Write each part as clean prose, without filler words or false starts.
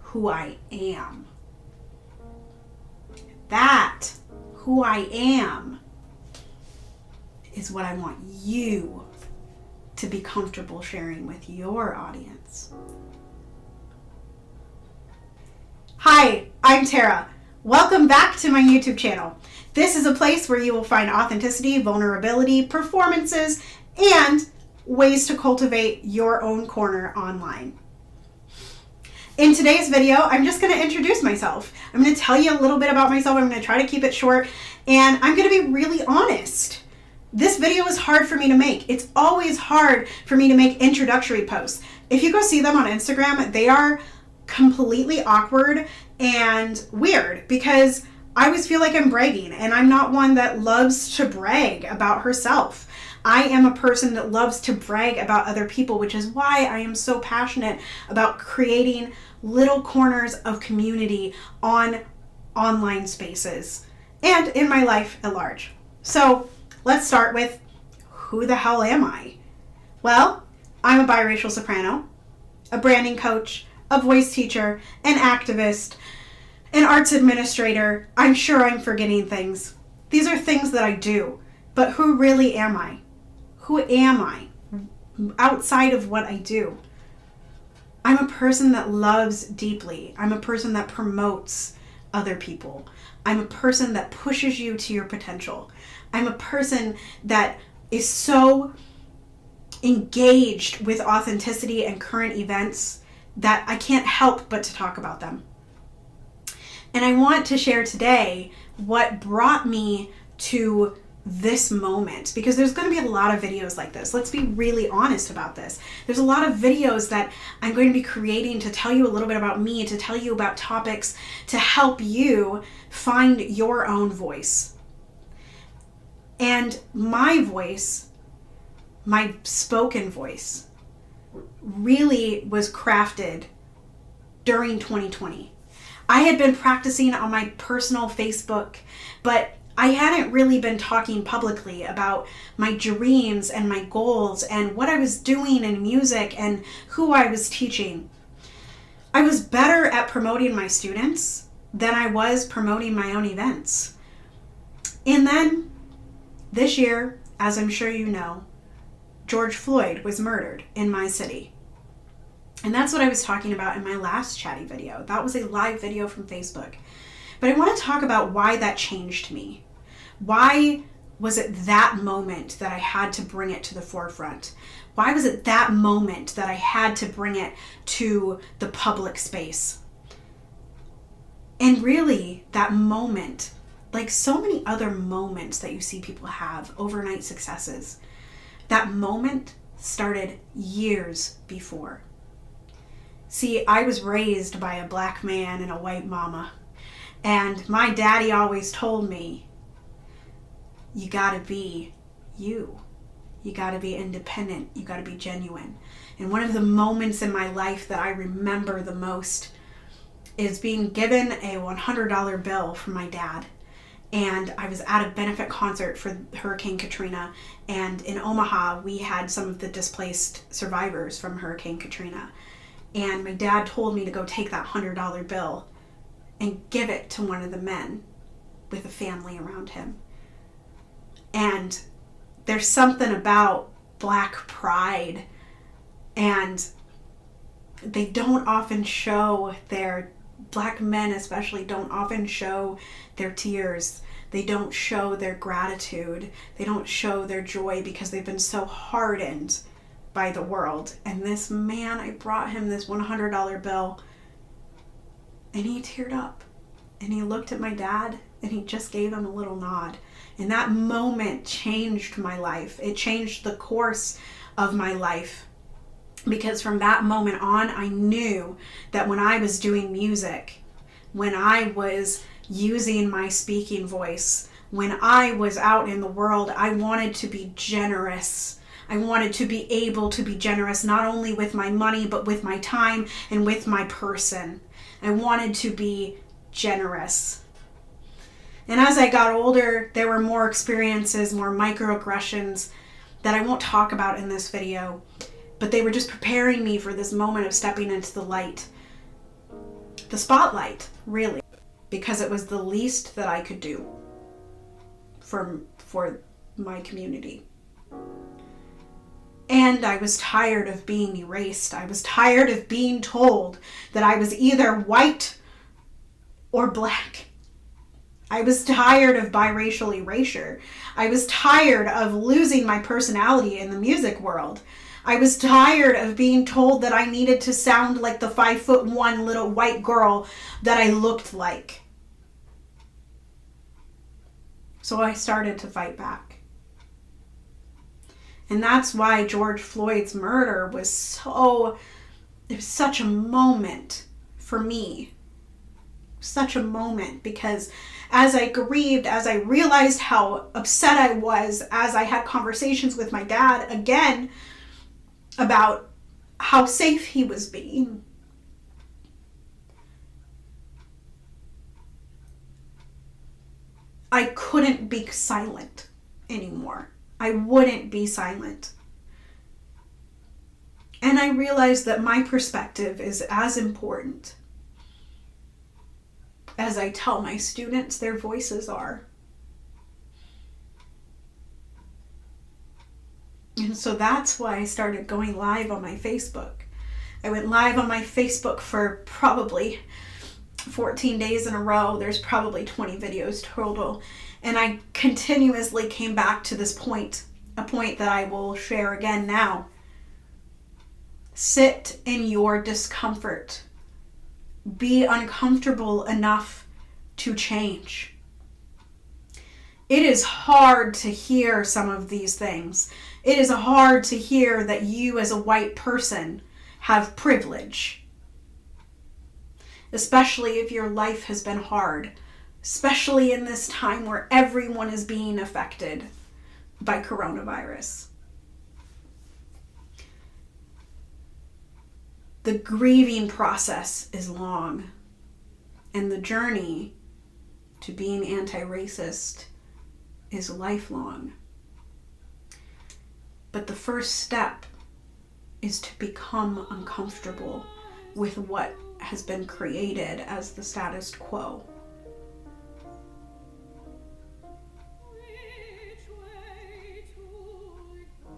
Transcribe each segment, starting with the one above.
who I am. That who I am is what I want you to be comfortable sharing with your audience. Hi, I'm Tara. Welcome back to my YouTube channel. This is a place where you will find authenticity, vulnerability, performances, and ways to cultivate your own corner online. In today's video, I'm just going to introduce myself. I'm going to tell you a little bit about myself. I'm going to try to keep it short, and I'm going to be really honest. This video is hard for me to make. It's always hard for me to make introductory posts. If you go see them on Instagram, they are completely awkward and weird because I always feel like I'm bragging, and I'm not one that loves to brag about herself. I am a person that loves to brag about other people, which is why I am so passionate about creating little corners of community on online spaces and in my life at large. So let's start with, who the hell am I? Well, I'm a biracial soprano, a branding coach, a voice teacher, an activist, an arts administrator. I'm sure I'm forgetting things. These are things that I do, but who really am I? Who am I outside of what I do? I'm a person that loves deeply. I'm a person that promotes other people. I'm a person that pushes you to your potential. I'm a person that is so engaged with authenticity and current events that I can't help but to talk about them. And I want to share today what brought me to this moment, because there's going to be a lot of videos like this. Let's be really honest about this. There's a lot of videos that I'm going to be creating to tell you a little bit about me, to tell you about topics, to help you find your own voice. And my voice, my spoken voice, really was crafted during 2020. I had been practicing on my personal Facebook, but I hadn't really been talking publicly about my dreams and my goals and what I was doing in music and who I was teaching. I was better at promoting my students than I was promoting my own events. And then this year, as I'm sure you know, George Floyd was murdered in my city. And that's what I was talking about in my last chatty video. That was a live video from Facebook. But I want to talk about why that changed me. Why was it that moment that I had to bring it to the forefront? Why was it that moment that I had to bring it to the public space? And really, that moment, like so many other moments that you see people have, overnight successes, that moment started years before. See, I was raised by a black man and a white mama. And my daddy always told me, you gotta be you. You gotta be independent. You gotta be genuine. And one of the moments in my life that I remember the most is being given a $100 bill from my dad. And I was at a benefit concert for Hurricane Katrina. And in Omaha, we had some of the displaced survivors from Hurricane Katrina. And my dad told me to go take that $100 bill and give it to one of the men with a family around him. And there's something about black pride, and they don't often show black men especially don't often show their tears. They don't show their gratitude. They don't show their joy because they've been so hardened by the world. And this man, I brought him this $100 bill, and he teared up, and he looked at my dad, and he just gave him a little nod. And that moment changed my life. It changed the course of my life, because from that moment on, I knew that when I was doing music, when I was using my speaking voice, when I was out in the world, I wanted to be generous. I wanted to be able to be generous, not only with my money, but with my time and with my person. I wanted to be generous. And as I got older, there were more experiences, more microaggressions that I won't talk about in this video, but they were just preparing me for this moment of stepping into the light. the spotlight, really, because it was the least that I could do for my community. And I was tired of being erased. I was tired of being told that I was either white or black. I was tired of biracial erasure. I was tired of losing my personality in the music world. I was tired of being told that I needed to sound like the 5'1" little white girl that I looked like. So I started to fight back. And that's why George Floyd's murder was such a moment for me. Such a moment, because as I grieved, as I realized how upset I was, as I had conversations with my dad again about how safe he was being, I couldn't be silent anymore. I wouldn't be silent. And I realized that my perspective is as important as I tell my students their voices are. And so that's why I started going live on my Facebook. I went live on my Facebook for probably 14 days in a row. There's probably 20 videos total. And I continuously came back to this point, a point that I will share again now. Sit in your discomfort. Be uncomfortable enough to change. It is hard to hear some of these things. It is hard to hear that you as a white person have privilege. Especially if your life has been hard. Especially in this time where everyone is being affected by coronavirus. The grieving process is long, and the journey to being anti-racist is lifelong. But the first step is to become uncomfortable with what has been created as the status quo.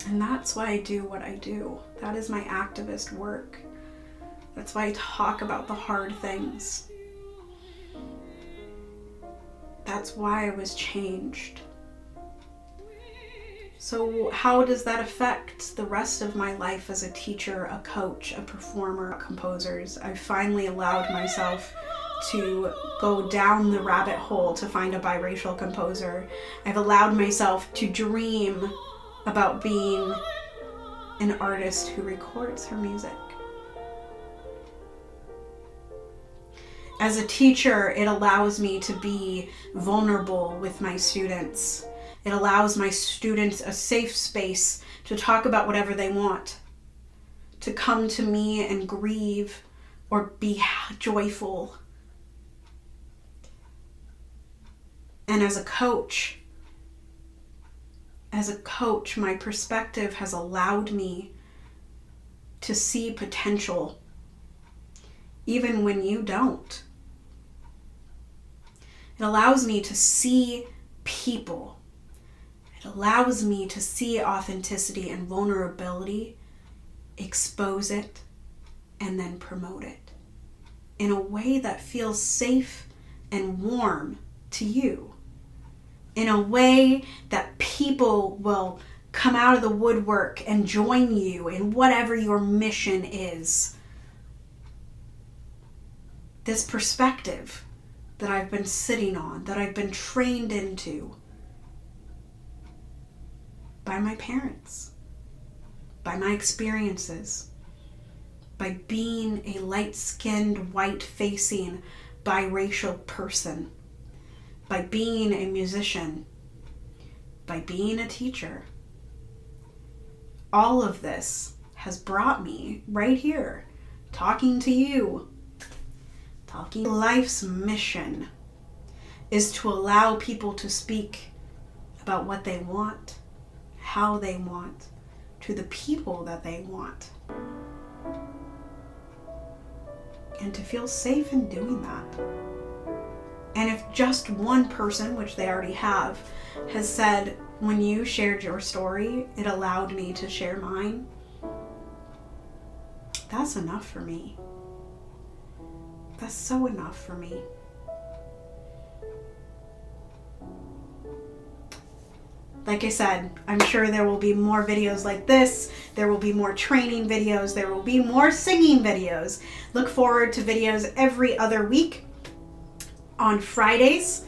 And that's why I do what I do. That is my activist work. That's why I talk about the hard things. That's why I was changed. So how does that affect the rest of my life as a teacher, a coach, a performer, composers? I finally allowed myself to go down the rabbit hole to find a biracial composer. I've allowed myself to dream about being an artist who records her music. As a teacher, it allows me to be vulnerable with my students. It allows my students a safe space to talk about whatever they want, to come to me and grieve or be joyful. And as a coach, my perspective has allowed me to see potential, even when you don't. It allows me to see people. It allows me to see authenticity and vulnerability, expose it, and then promote it in a way that feels safe and warm to you. In a way that people will come out of the woodwork and join you in whatever your mission is. This perspective that I've been sitting on, that I've been trained into by my parents, by my experiences, by being a light-skinned, white-facing, biracial person, by being a musician, by being a teacher. All of this has brought me right here, talking to you. Life's mission is to allow people to speak about what they want, how they want, to the people that they want. and to feel safe in doing that. And if just one person, which they already have, has said, when you shared your story, it allowed me to share mine, that's enough for me. That's so enough for me. Like I said, I'm sure there will be more videos like this. There will be more training videos. There will be more singing videos. Look forward to videos every other week on Fridays.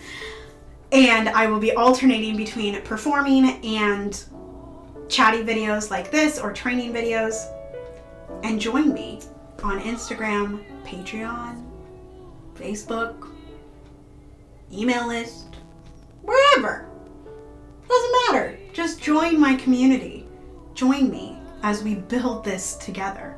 And I will be alternating between performing and chatty videos like this or training videos. And join me on Instagram, Patreon, Facebook, email list, wherever. Doesn't matter. Just join my community. Join me as we build this together.